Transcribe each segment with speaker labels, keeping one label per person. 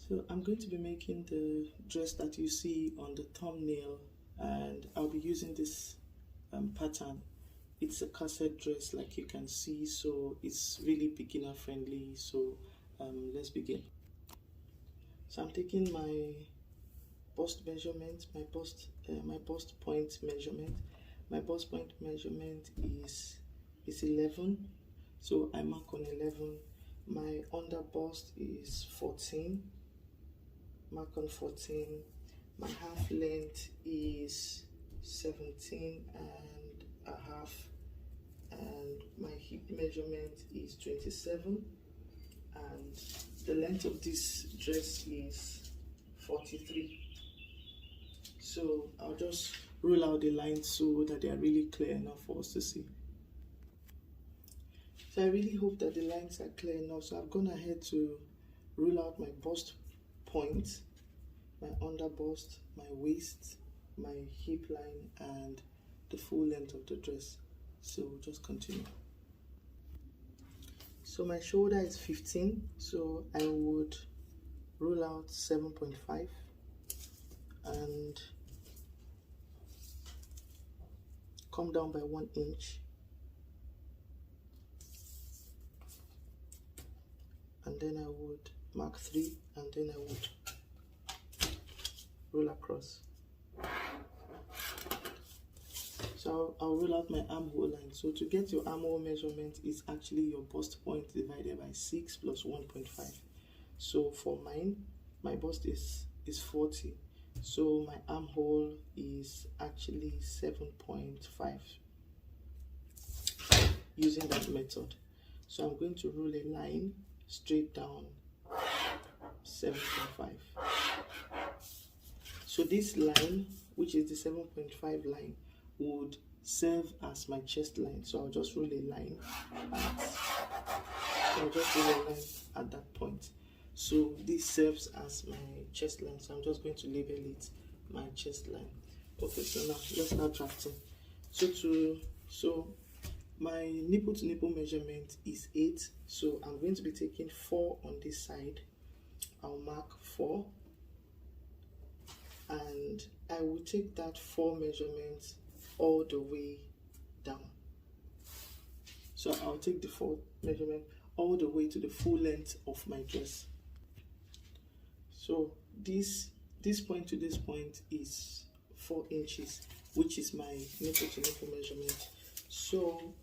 Speaker 1: So I'm going to be making the dress that you see on the thumbnail, and I'll be using this pattern. It's a corset dress, like you can see, so it's really beginner friendly. So let's begin. So I'm taking my bust measurement, my bust point measurement. My bust point measurement is 11, so I mark on 11. My under bust is 14, mark on 14. My half length is 17 and a half, and my hip measurement is 27, and the length of this dress is 43. So I'll just roll out the lines so that they are really clear enough for us to see. So I really hope that the lines are clear enough. So I've gone ahead to roll out my bust point, my under bust, my waist, my hip line, and the full length of the dress. So we'll just continue. So my shoulder is 15, so I would roll out 7.5 and come down by 1 inch, and then I would mark 3, and then I would roll across. So I'll roll out my armhole line. So to get your armhole measurement is actually your bust point divided by 6 plus 1.5. So for mine, my bust is 40. So my armhole is actually 7.5 using that method. So I'm going to roll a line straight down 7.5. So this line, which is the 7.5 line, would serve as my chest line. So I'll just roll a line at that point. So this serves as my chest line, so I'm just going to label it my chest line. Okay, so now let's start drafting. So my nipple to nipple measurement is 8, so I'm going to be taking 4 on this side. I'll mark 4, and I will take that 4 measurements all the way down. So I'll take the 4 measurement all the way to the full length of my dress. So this point to this point is 4 inches, which is my nipple to nipple measurement. So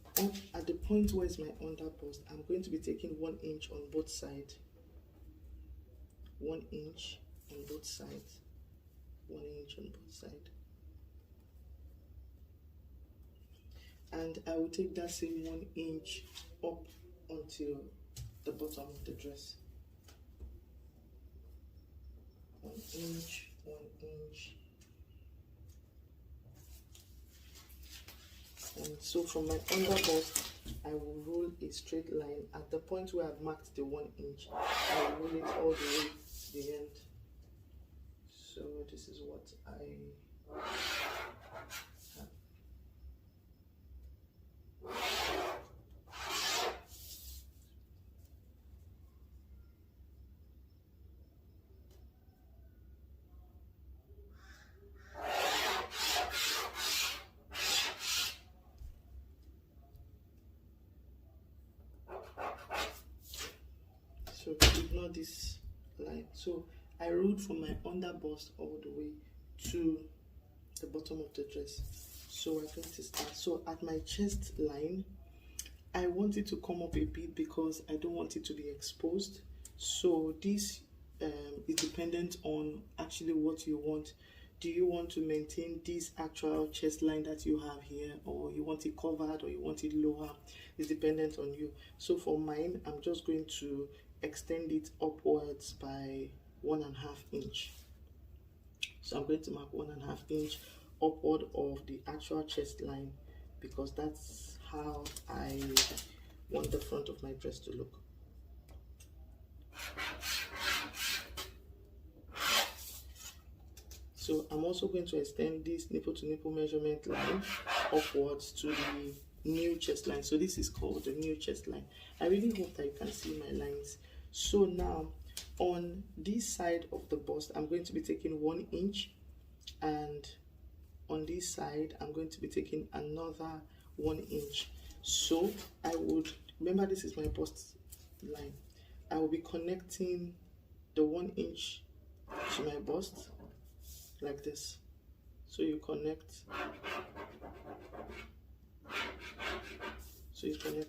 Speaker 1: at the point where is my under bust, I'm going to be taking 1 inch on both sides. 1 inch on both sides. 1 inch on both sides. And I will take that same 1 inch up until the bottom of the dress. 1 inch, 1 inch. And so from my under bust, I will roll a straight line at the point where I've marked the 1 inch. I will roll it all the way to the end. So this is what I have. So ignore this line. So I rolled from my under bust all the way to the bottom of the dress. So we're going to start. So at my chest line, I want it to come up a bit because I don't want it to be exposed. So this is dependent on actually what you want. Do you want to maintain this actual chest line that you have here, or you want it covered, or you want it lower? It's dependent on you. So for mine, I'm just going to extend it upwards by 1.5 inch. So I'm going to mark 1.5 inch upward of the actual chest line, because that's how I want the front of my dress to look. So I'm also going to extend this nipple to nipple measurement line upwards to the new chest line. So this is called the new chest line. I really hope that you can see my lines. So now On this side of the bust, I'm going to be taking 1 inch, and on this side I'm going to be taking another 1 inch. So I would, remember this is my bust line, I will be connecting the 1 inch to my bust like this. So you connect,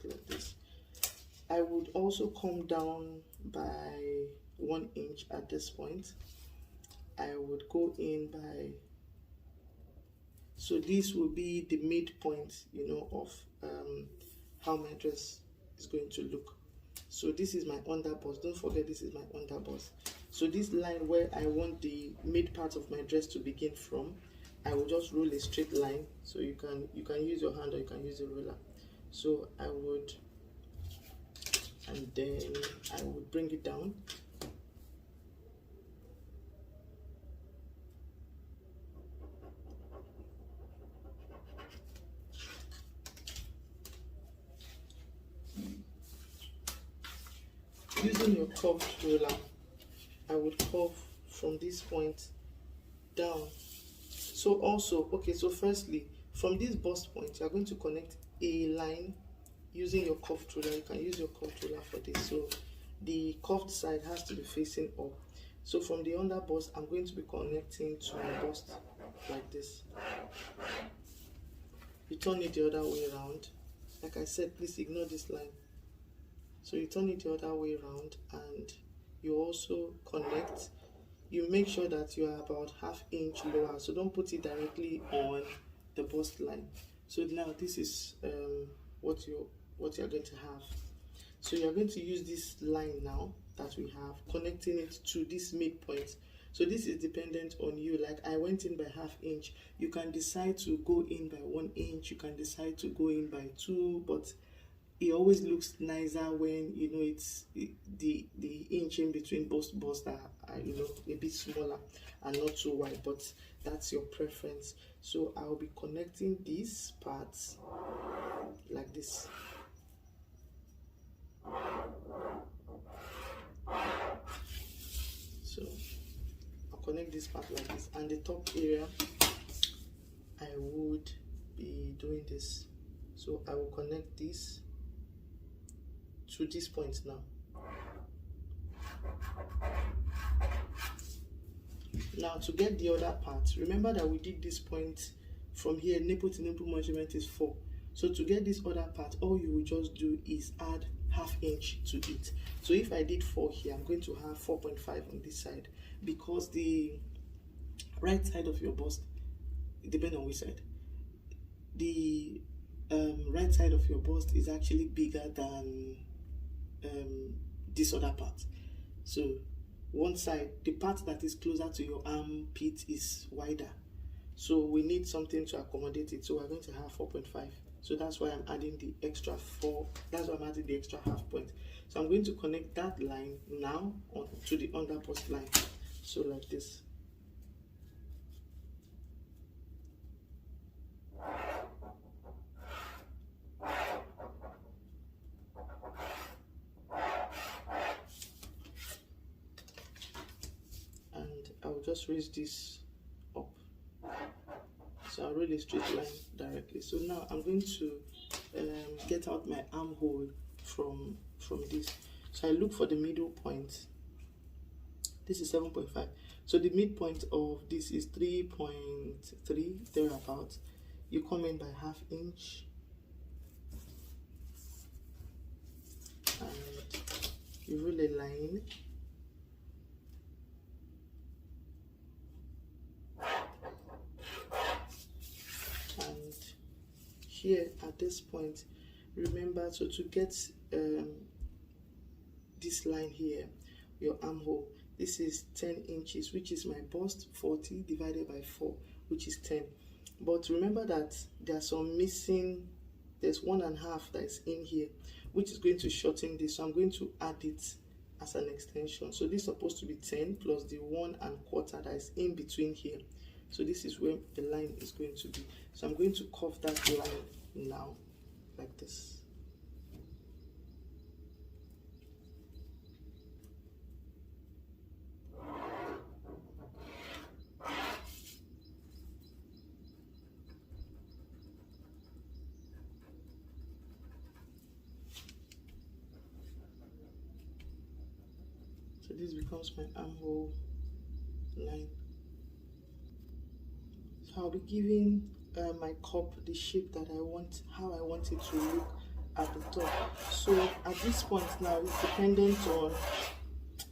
Speaker 1: like this. I would also come down by 1 inch at this point. I would go in by, so this will be the midpoint, you know, of how my dress is going to look. So this is my under bust. Don't forget, this is my under bust. So this line where I want the mid part of my dress to begin from, I will just roll a straight line. So you can use your hand or you can use a ruler. So I would, and then I would bring it down. Using your curved ruler, I would curve from this point down. So also, okay, so firstly, from this bust point, you are going to connect a line using your curved ruler. You can use your curved ruler for this. So the curved side has to be facing up. So from the under bust, I'm going to be connecting to my bust like this. You turn it the other way around. Like I said, please ignore this line. So you turn it the other way around, and you also connect. You make sure that you are about ½ inch lower, so don't put it directly on the bust line. So now this is what you're going to have. So you're going to use this line now that we have, connecting it to this midpoint. So this is dependent on you. Like I went in by ½ inch. You can decide to go in by 1 inch. You can decide to go in by 2, but it always looks nicer when, you know, it's the inch in between bust are you know, a bit smaller and not too wide, but that's your preference. So I'll be connecting these parts like this. So I'll connect this part like this, and the top area I would be doing this. So I will connect this to this point now. Now to get the other part, remember that we did this point from here, nipple to nipple measurement is 4. So to get this other part, all you will just do is add ½ inch to it. So if I did 4 here, I'm going to have 4.5 on this side, because the right side of your bust, depending on which side, the right side of your bust is actually bigger than this other part. So one side, the part that is closer to your armpit, is wider. So we need something to accommodate it. So we're going to have 4.5. So that's why I'm adding the extra 4. That's why I'm adding the extra ½ point. So I'm going to connect that line now to the under bust line. So like this. I'll just raise this up. So I'll roll a straight line directly. So now I'm going to get out my armhole from this. So I look for the middle point. This is 7.5. So the midpoint of this is 3.3, thereabout. You come in by ½ inch, and you roll a line. And here at this point, remember, so to get this line here, your armhole, this is 10 inches, which is my bust, 40 divided by 4, which is 10. But remember that there's some missing, there's 1.5 that is in here, which is going to shorten this. So I'm going to add it as an extension. So this is supposed to be 10 plus the 1.25 that is in between here. So this is where the line is going to be. So I'm going to curve that line now, like this. So this becomes my armhole line. So I'll be giving my cup the shape that I want, how I want it to look at the top. So at this point now, it's dependent on,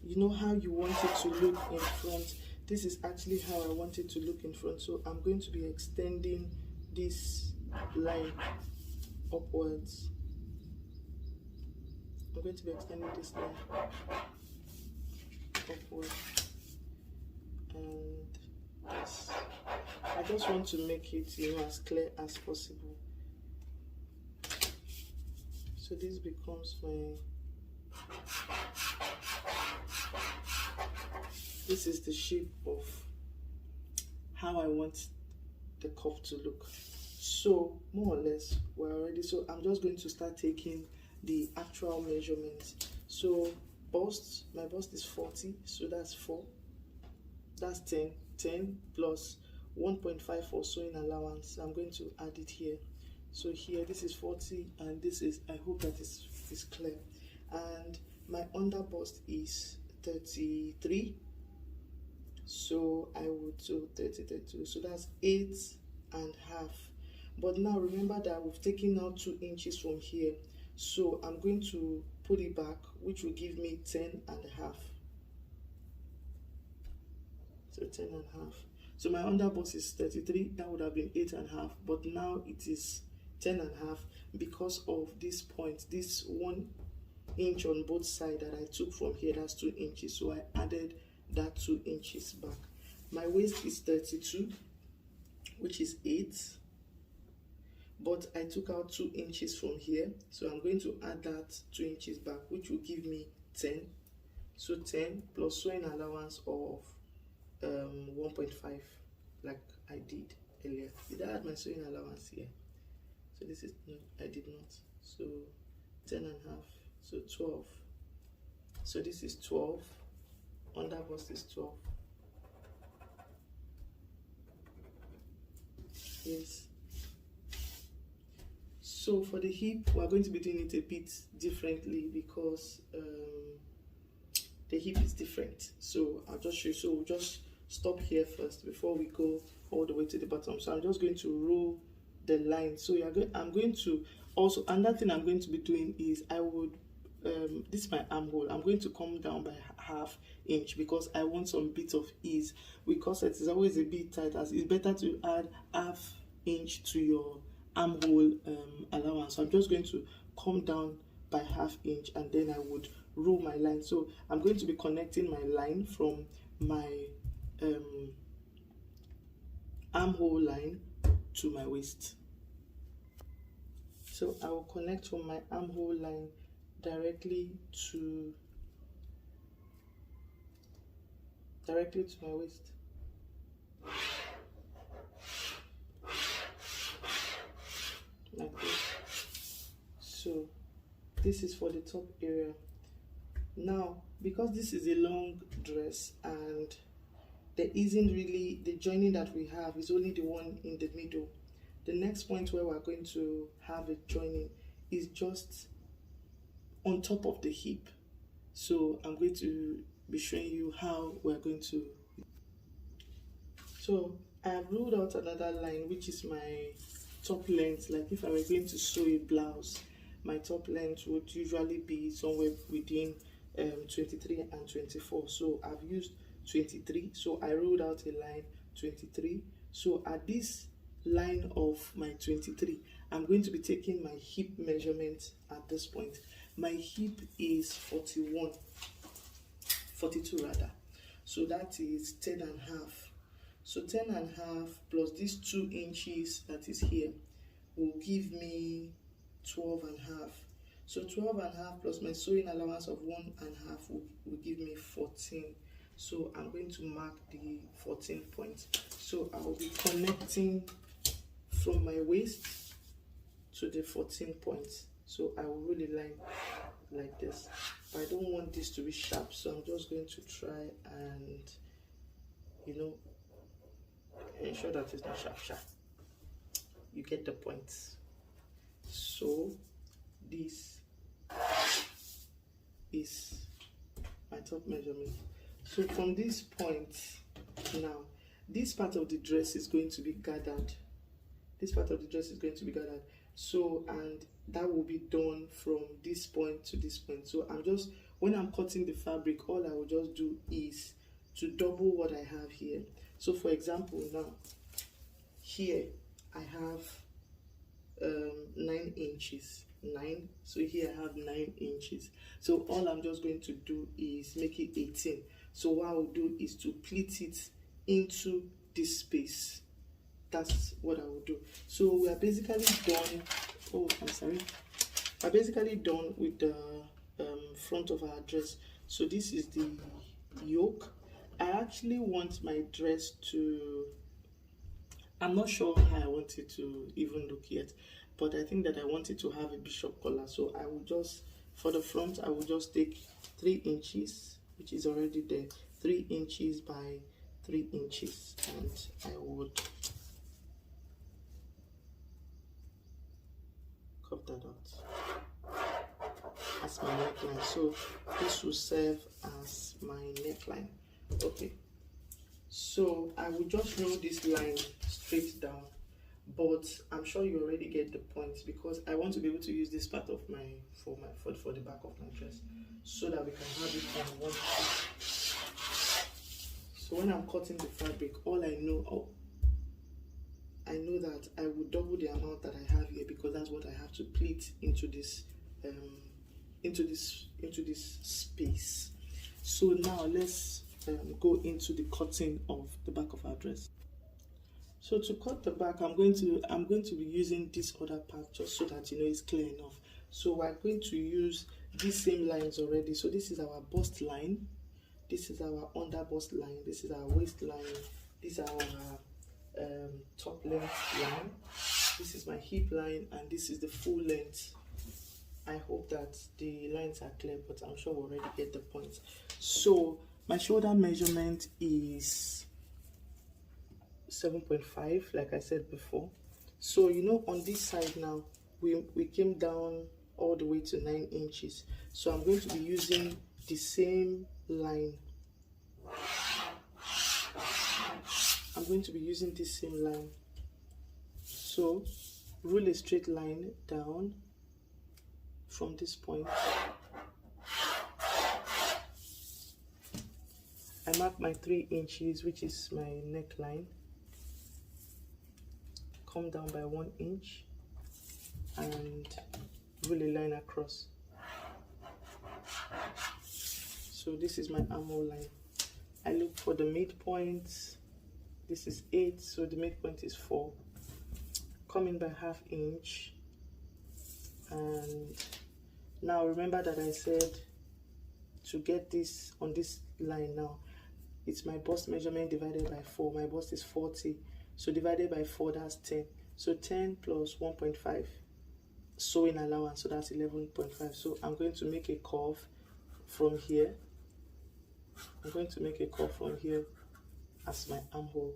Speaker 1: you know, how you want it to look in front. This is actually how I want it to look in front. So I'm going to be extending this line upwards. I'm going to be extending this line upwards, and this. I just want to make it, you know, as clear as possible. So this becomes this is the shape of how I want the cuff to look. So more or less we're already, so I'm just going to start taking the actual measurements. So bust, my bust is 40, so that's 4, that's 10 plus 1.5 for sewing allowance. I'm going to add it here. So here, this is 40, and this is, I hope that is clear. And my under bust is 33. So I would do 32. So that's 8.5. But now remember that we've taken out 2 inches from here. So I'm going to put it back, which will give me 10.5. So 10.5. So my under bust is 33, that would have been 8.5, but now it is 10.5 because of this point, this 1 inch on both sides that I took from here, that's 2 inches. So I added that 2 inches back. My waist is 32, which is 8, but I took out 2 inches from here. So I'm going to add that 2 inches back, which will give me 10. So 10 plus sewing allowance of 1.5, like I did earlier. Did I add my sewing allowance here? So this is, no, I did not. So 10.5, so 12. So this is 12. Under bust is 12. Yes. So for the hip, we're going to be doing it a bit differently because the hip is different. So I'll just show you. So we'll just stop here first before we go all the way to the bottom. So I'm just going to roll the line. So I'm going to also, another thing I'm going to be doing is I would this is my armhole. I'm going to come down by ½ inch because I want some bit of ease. With corset, it's always a bit tight, as it's better to add ½ inch to your armhole allowance. So I'm just going to come down by ½ inch, and then I would roll my line. So I'm going to be connecting my line from my armhole line to my waist. So I will connect from my armhole line directly to my waist. Like this. So this is for the top area. Now, because this is a long dress and there isn't really, the joining that we have is only the one in the middle. The next point where we're going to have a joining is just on top of the hip. So I'm going to be showing you how we're going to. So I have ruled out another line, which is my top length. Like if I were going to sew a blouse, my top length would usually be somewhere within 23 and 24. So I've used 23, so I ruled out a line 23. So at this line of my 23, I'm going to be taking my hip measurement at this point. My hip is 42 rather, so that is 10.5. So 10.5 plus these 2 inches that is here will give me 12.5. So 12.5 plus my sewing allowance of 1.5 will give me 14. So I'm going to mark the 14 points. So I will be connecting from my waist to the 14 points. So I will roll a line like this. But I don't want this to be sharp, so I'm just going to try and, you know, ensure that it's not sharp. You get the points. So this is my top measurement. So from this point now, this part of the dress is going to be gathered. This part of the dress is going to be gathered. So, and that will be done from this point to this point. So I'm just, when I'm cutting the fabric, all I will just do is to double what I have here. So for example, now here I have 9 inches. 9, so here I have 9 inches. So all I'm just going to do is make it 18. So what I'll do is to pleat it into this space. That's what I will do. So we are basically done. Oh, I'm sorry. We're basically done with the front of our dress. So this is the yoke. I actually want my dress to, I'm not sure how I want it to even look yet, but I think that I want it to have a bishop collar. So I will just, for the front, I will just take 3 inches, which is already there, 3 inches by 3 inches, and I would cut that out as my neckline. So this will serve as my neckline. Okay, so I will just roll this line straight down, but I'm sure you already get the point, because I want to be able to use this part of my for the back of my dress, so that we can have it on one piece. So when I'm cutting the fabric, all I know, I know that I will double the amount that I have here, because that's what I have to pleat into this space. So now let's go into the cutting of the back of our dress. So to cut the back, I'm going to be using this other part, just so that you know it's clear enough. So we're going to use these same lines already. So this is our bust line, this is our under bust line, this is our waist line, this is our top length line, this is my hip line, and this is the full length. I hope that the lines are clear, but I'm sure we already get the point. So my shoulder measurement is 7.5, like I said before. So you know, on this side now, we came down all the way to 9 inches. So I'm going to be using the same line. I'm going to be using this same line. So rule a straight line down from this point. I mark my 3 inches, which is my neckline. Come down by 1 inch and rule a line across. So this is my armhole line. I look for the midpoint. This is 8, so the midpoint is 4. Come in by ½ inch, and now remember that I said to get this on this line now, it's my bust measurement divided by 4. My bust is 40, so divided by 4, that's 10. So 10 plus 1.5 sewing allowance, so that's 11.5. So I'm going to make a curve from here. I'm going to make a curve from here as my armhole.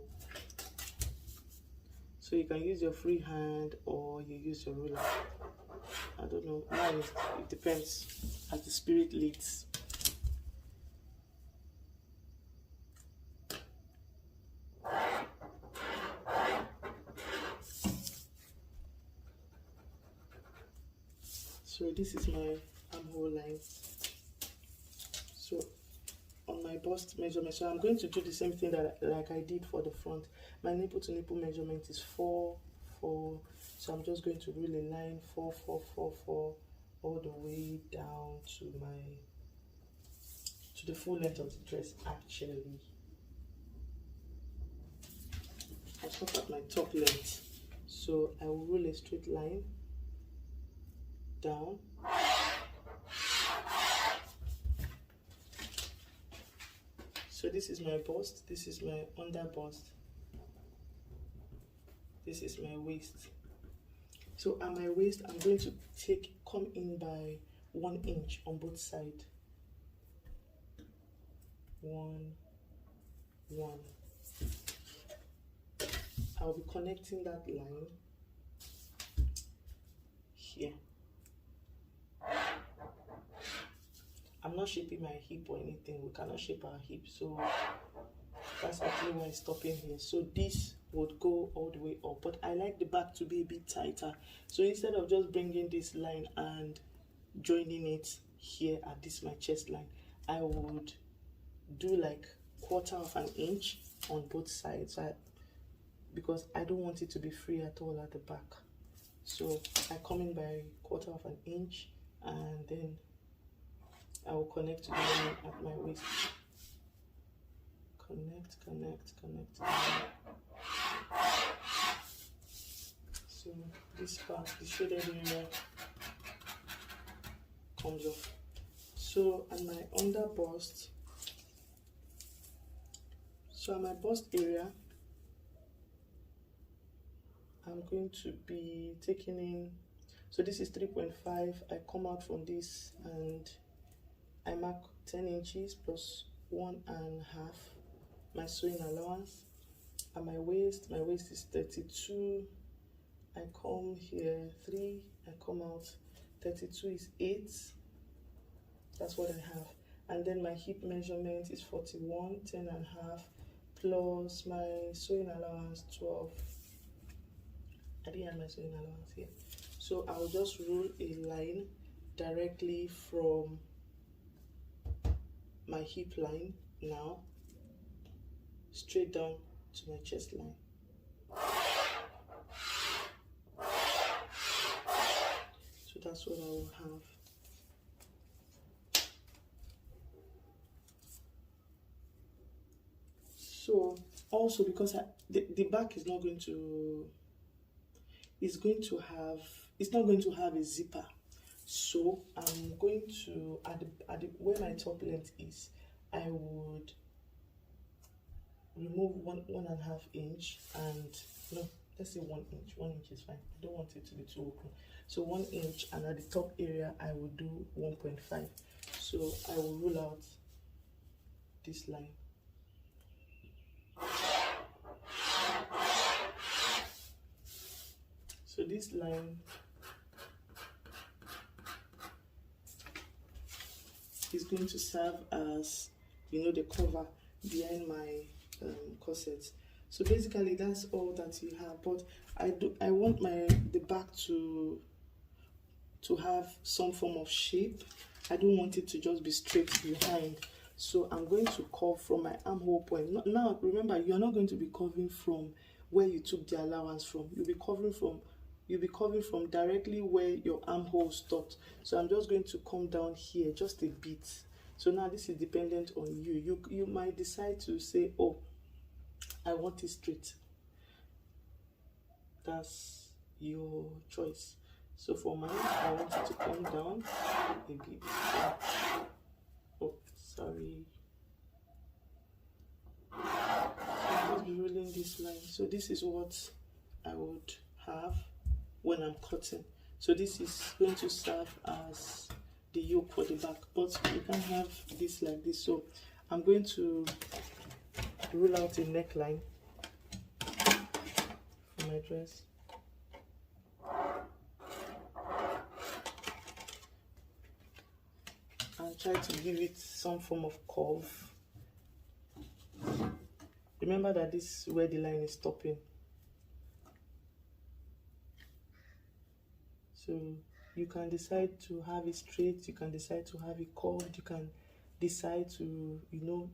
Speaker 1: So you can use your free hand or you use your ruler. I don't know. Mine, it depends as the spirit leads. So this is my armhole line. So on my bust measurement, so I'm going to do the same thing that like I did for the front. My nipple to nipple measurement is 4, 4. So I'm just going to rule a line 4, 4, 4, 4 all the way down to the full length of the dress. Actually, I stop at my top length, so I will rule a straight line down. So this is my bust, this is my under bust, this is my waist. So at my waist, I'm going to come in by 1 inch on both sides. 1, 1. I'll be connecting that line here. I'm I'm not shaping my hip or anything. We cannot shape our hip, so that's actually why it's stopping here. So this would go all the way up, but I like the back to be a bit tighter. So instead of just bringing this line and joining it here at this my chest line, I would do like 1/4 of an inch on both sides, because I don't want it to be free at all at the back. So I come in by 1/4 of an inch, and then I will connect to the line at my waist. Connect. So this part, the shaded area, comes off. So at my under bust, so at my bust area, I'm going to be taking in, so this is 3.5. I come out from this and I mark 10 inches plus 1.5, my sewing allowance. At my waist is 32. I come here 3, I come out 32 is 8. That's what I have. And then my hip measurement is 41, 10.5, plus my sewing allowance 12. I didn't have my sewing allowance here. So I'll just rule a line directly from my hip line now straight down to my chest line. So that's what I will have. So also, because the back is not going to, it's not going to have a zipper, so I'm going to where my top length is, I would remove 1.5 inch, and no, let's say 1 inch. 1 inch is fine. I don't want it to be too open. So 1 inch, and at the top area I will do 1.5. So I will rule out this line. So this line is going to serve as, you know, the cover behind my corset. So basically that's all that you have, but I want the back to have some form of shape. I don't want it to just be straight behind. So I'm going to curve from my armhole point. Now remember, you're not going to be curving from where you took the allowance from. You'll be covering from directly where your armhole stopped. So I'm just going to come down here just a bit. So now this is dependent on you. You might decide to say, oh, I want it straight. That's your choice. So for mine, I want it to come down a bit. Oh, sorry. I'll just be rolling this line. So this is what I would have when I'm cutting. So this is going to serve as the yoke for the back, but you can have this like this. So I'm going to roll out a neckline for my dress. And try to give it some form of curve. Remember that this is where the line is stopping. So you can decide to have it straight, you can decide to have it curved, you can decide to, you know,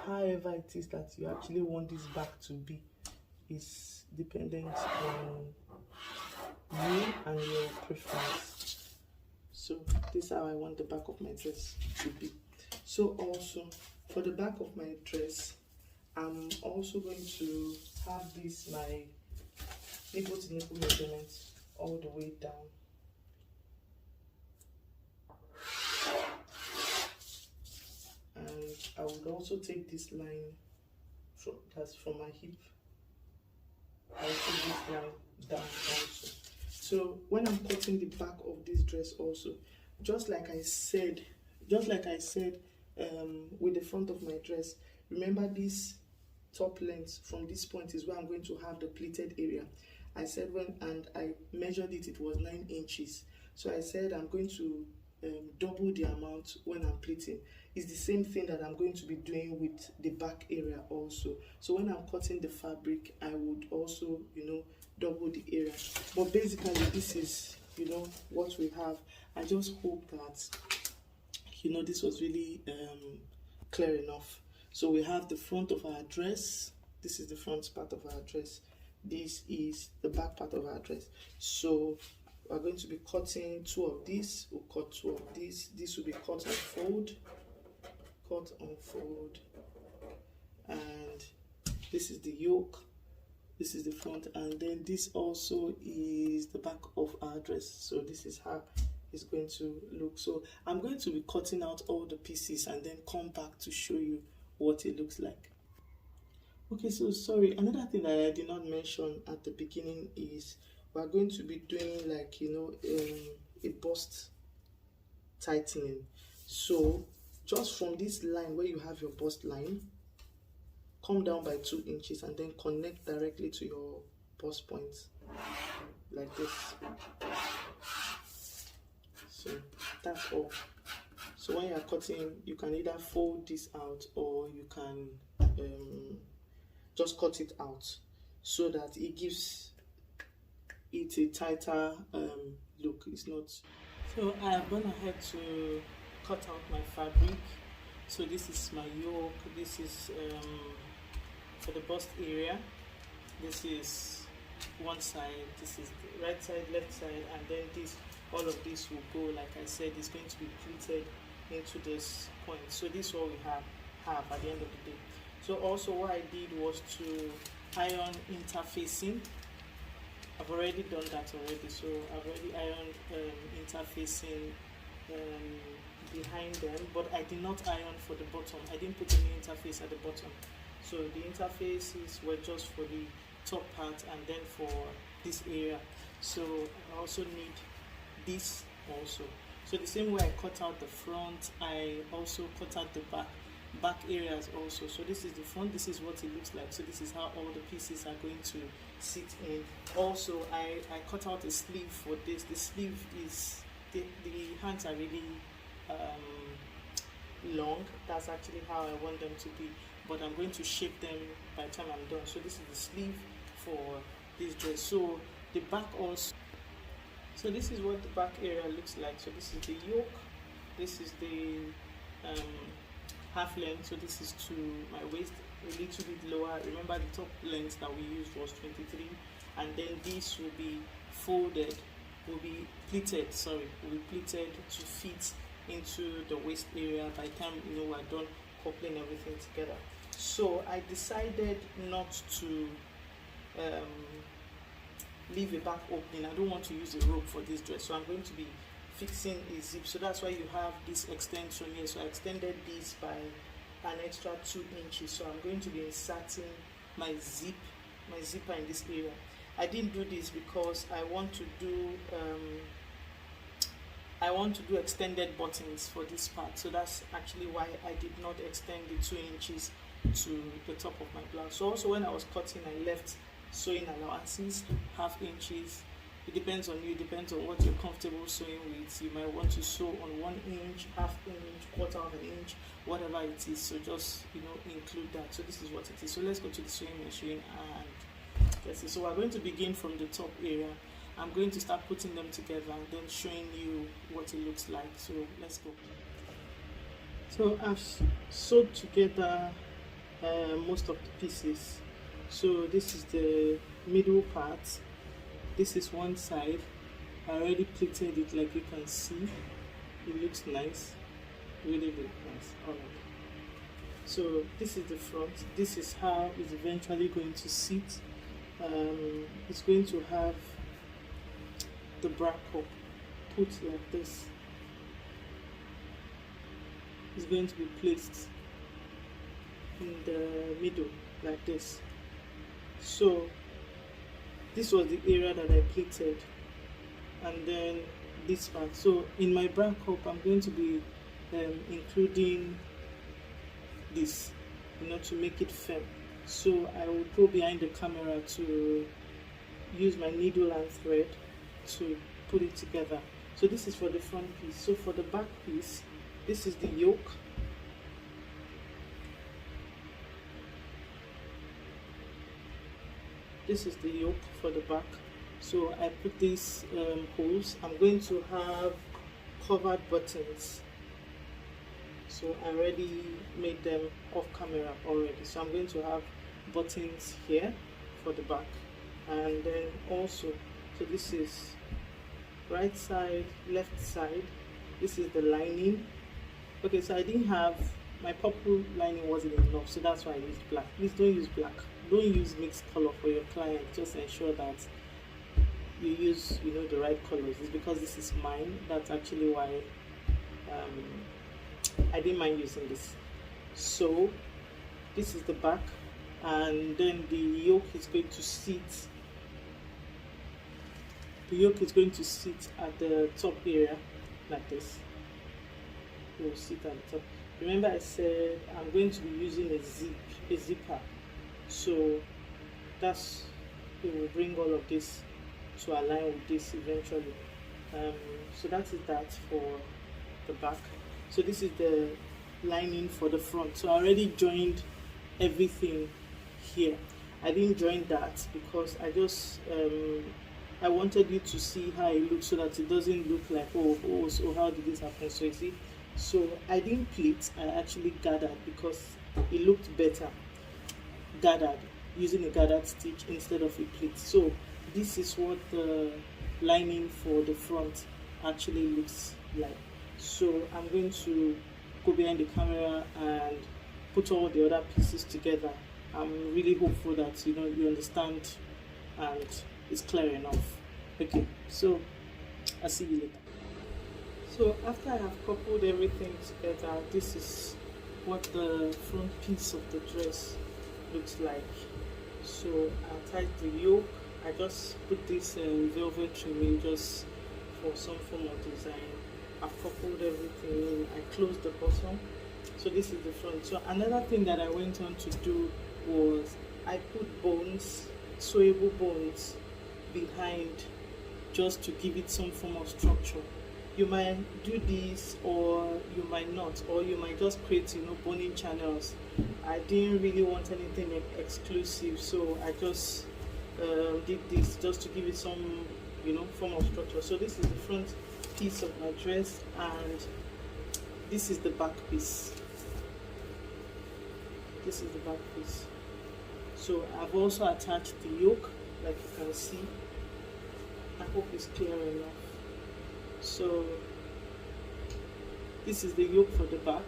Speaker 1: however it is that you actually want this back to be is dependent on you and your preference. So this is how I want the back of my dress to be. So also for the back of my dress, I'm also going to have this my nipple to nipple measurement all the way down. And I would also take this line that's from my hip. I'll take this line down also. So when I'm cutting the back of this dress also, just like I said with the front of my dress, remember this top length from this point is where I'm going to have the pleated area. I said and I measured it, it was 9 inches. So I said I'm going to double the amount when I'm pleating. It's the same thing that I'm going to be doing with the back area also. So when I'm cutting the fabric, I would also, you know, double the area. But basically this is, you know, what we have. I just hope that, you know, this was really clear enough. So we have the front of our dress. This is the front part of our dress. This is the back part of our dress. So we're going to be cutting 2 of these. We'll cut 2 of these. This will be cut and fold, cut and fold, and this is the yoke, this is the front, and then this also is the back of our dress. So this is how it's going to look. So I'm going to be cutting out all the pieces and then come back to show you what it looks like. Okay, so sorry, another thing that I did not mention at the beginning is we're going to be doing, like, you know, a bust tightening. So just from this line where you have your bust line, come down by 2 inches and then connect directly to your bust point like this. So that's all. So when you are cutting, you can either fold this out or you can just cut it out so that it gives it a tighter look. It's not. So I have gone ahead to cut out my fabric. So this is my yoke. This is for the bust area. This is one side. This is the right side, left side, and then this. All of this will go, like I said, it's going to be pleated into this point. So this is what we have at the end of the day. So also what I did was to iron interfacing. I've already done that already. So I've already ironed interfacing behind them, but I did not iron for the bottom. I didn't put any interface at the bottom. So the interfaces were just for the top part and then for this area. So I also need this also. So the same way I cut out the front, I also cut out the back areas also. So this is the front, this is what it looks like. So this is how all the pieces are going to sit in. Also I cut out a sleeve for this. The sleeve is the hands are really long. That's actually how I want them to be, but I'm going to shape them by the time I'm done. So this is the sleeve for this dress. So the back also. So this is what the back area looks like. So this is the yoke, this is the half length, so this is to my waist, a little bit lower. Remember the top length that we used was 23, and then this will be folded, will be pleated to fit into the waist area by the time, you know, we're done coupling everything together. So I decided not to leave a back opening. I don't want to use a rope for this dress, so I'm going to be fixing a zip. So that's why you have this extension here. So I extended this by an extra 2 inches. So I'm going to be inserting my zipper in this area. I didn't do this because I want to do extended buttons for this part. So that's actually why I did not extend the 2 inches to the top of my blouse. So also when I was cutting, I left sewing allowances, ½ inches. It depends on you, it depends on what you're comfortable sewing with. You might want to sew on 1 inch, ½ inch, quarter of an inch, whatever it is. So just, you know, include that. So this is what it is. So let's go to the sewing machine and let's see. So we're going to begin from the top area. I'm going to start putting them together and then showing you what it looks like. So let's go. So I've sewed together most of the pieces. So this is the middle part. This is one side. I already pleated it, like you can see. It looks nice, really nice. All right. So this is the front. This is how it's eventually going to sit. It's going to have the bra cup put like this. It's going to be placed in the middle like this. So this was the area that I pleated, and then this part. So in my bra cup, I'm going to be including this, you know, to make it firm. So I will go behind the camera to use my needle and thread to put it together. So this is for the front piece. So for the back piece, this is the yoke. This is the yoke for the back. So I put these holes. I'm going to have covered buttons. So I already made them off camera already. So I'm going to have buttons here for the back, and then also, so this is right side, left side. This is the lining. Okay, so I didn't have, my purple lining wasn't enough, so that's why I used black. Please don't use black. Don't use mixed color for your client. Just ensure that you use, you know, the right colors. It's because this is mine. That's actually why I didn't mind using this. So this is the back, and then the yoke is going to sit. The yoke is going to sit at the top area like this. It will sit at the top. Remember I said I'm going to be using a zipper. So that's, it will bring all of this to align with this eventually. So that is that for the back. So this is the lining for the front. So I already joined everything here. I didn't join that because I just I wanted you to see how it looks, so that it doesn't look like, oh, so how did this happen? So you see, so I didn't pleat, I actually gathered because it looked better gathered, using a gathered stitch instead of a pleat. So this is what the lining for the front actually looks like. So I'm going to go behind the camera and put all the other pieces together. I'm really hopeful that you understand and it's clear enough. Okay, so I'll see you later. So after I have coupled everything together, this is what the front piece of the dress looks like. So I tied the yoke. I just put this velvet trimming just for some form of design. I've coupled everything in. I closed the bottom. So this is the front. So another thing that I went on to do was I put bones, sewable bones behind, just to give it some form of structure. You might do this or you might not, or you might just create boning channels. I didn't really want anything exclusive, so I just did this just to give it some form of structure. So this is the front piece of my dress, and this is the back piece. This is the back piece. So I've also attached the yoke, like you can see. I hope it's clear enough. So this is the yoke for the back.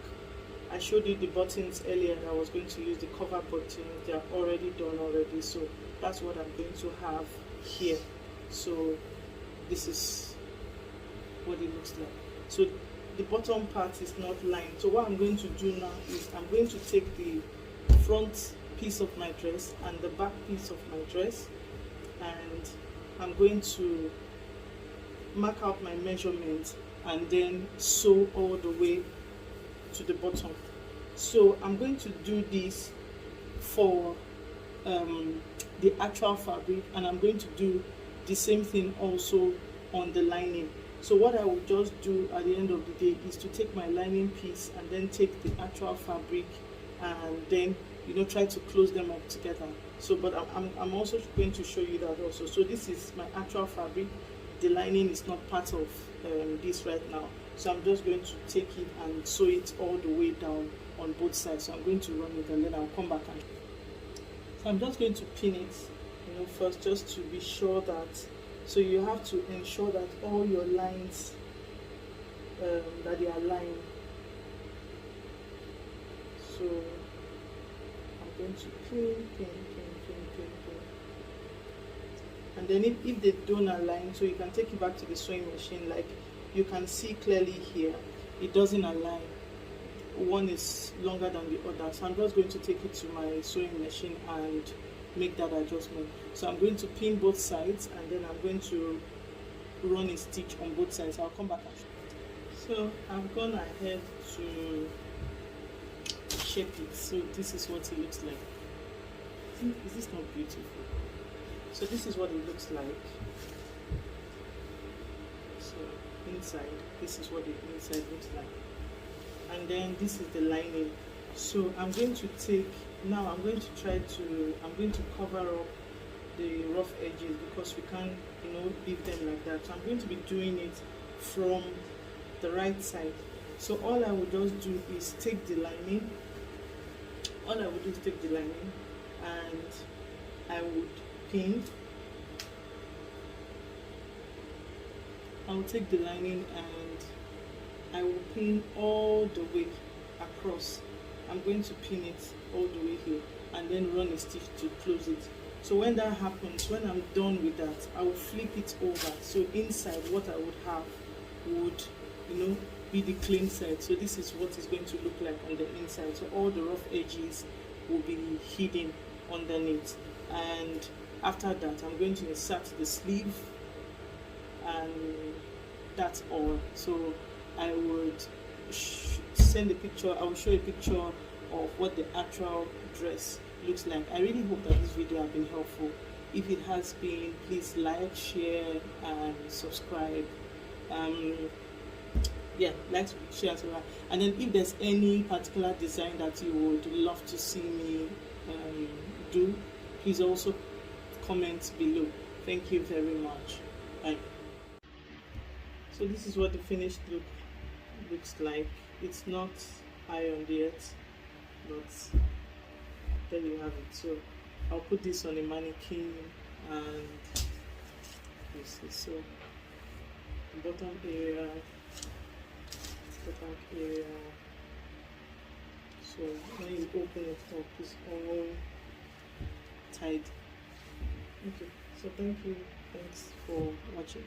Speaker 1: I showed you the buttons earlier, and I was going to use the cover buttons. They are already done already, so that's what I'm going to have here. So this is what it looks like. So the bottom part is not lined. So what I'm going to do now is I'm going to take the front piece of my dress and the back piece of my dress, and I'm going to mark out my measurement and then sew all the way to the bottom. So I'm going to do this for the actual fabric, and I'm going to do the same thing also on the lining. So what I will just do at the end of the day is to take my lining piece and then take the actual fabric and then try to close them up together. So but I'm also going to show you that also. So this is my actual fabric. The lining is not part of this right now, so I'm just going to take it and sew it all the way down on both sides. So I'm going to run it and then I'll come back, and so I'm just going to pin it first, just to be sure that, so you have to ensure that all your lines that they are aligned. So I'm going to pin. And then if they don't align, so you can take it back to the sewing machine. Like you can see clearly here, it doesn't align. One is longer than the other. So I'm just going to take it to my sewing machine and make that adjustment. So I'm going to pin both sides, and then I'm going to run a stitch on both sides. I'll come back and show you. So I've gone ahead to shape it. So this is what it looks like. Is this not beautiful? So this is what it looks like. So inside. This is what the inside looks like, and then this is the lining. So I'm going to take, now I'm going to try to, I'm going to cover up the rough edges because we can't, you know, leave them like that. So I'm going to be doing it from the right side. So all I would just do is take the lining, all I would do is take the lining and I would pin. I will take the lining and I will pin all the way across. I'm going to pin it all the way here and then run a stitch to close it. So when that happens, when I'm done with that, I will flip it over. So inside what I would have would, you know, be the clean side. So this is what it's going to look like on the inside. So all the rough edges will be hidden underneath. And after that, I'm going to insert the sleeve, and that's all. So I would send a picture, I will show a picture of what the actual dress looks like. I really hope that this video has been helpful. If it has been, please like, share and subscribe. Yeah, like, share, so and then if there's any particular design that you would love to see me do, please also comment below. Thank you very much. Bye. So this is what the finished look looks like. It's not ironed yet, but there you have it. So I'll put this on a mannequin, and this is so the bottom area, so when you open it up, it's all tied. Okay, so thanks for watching.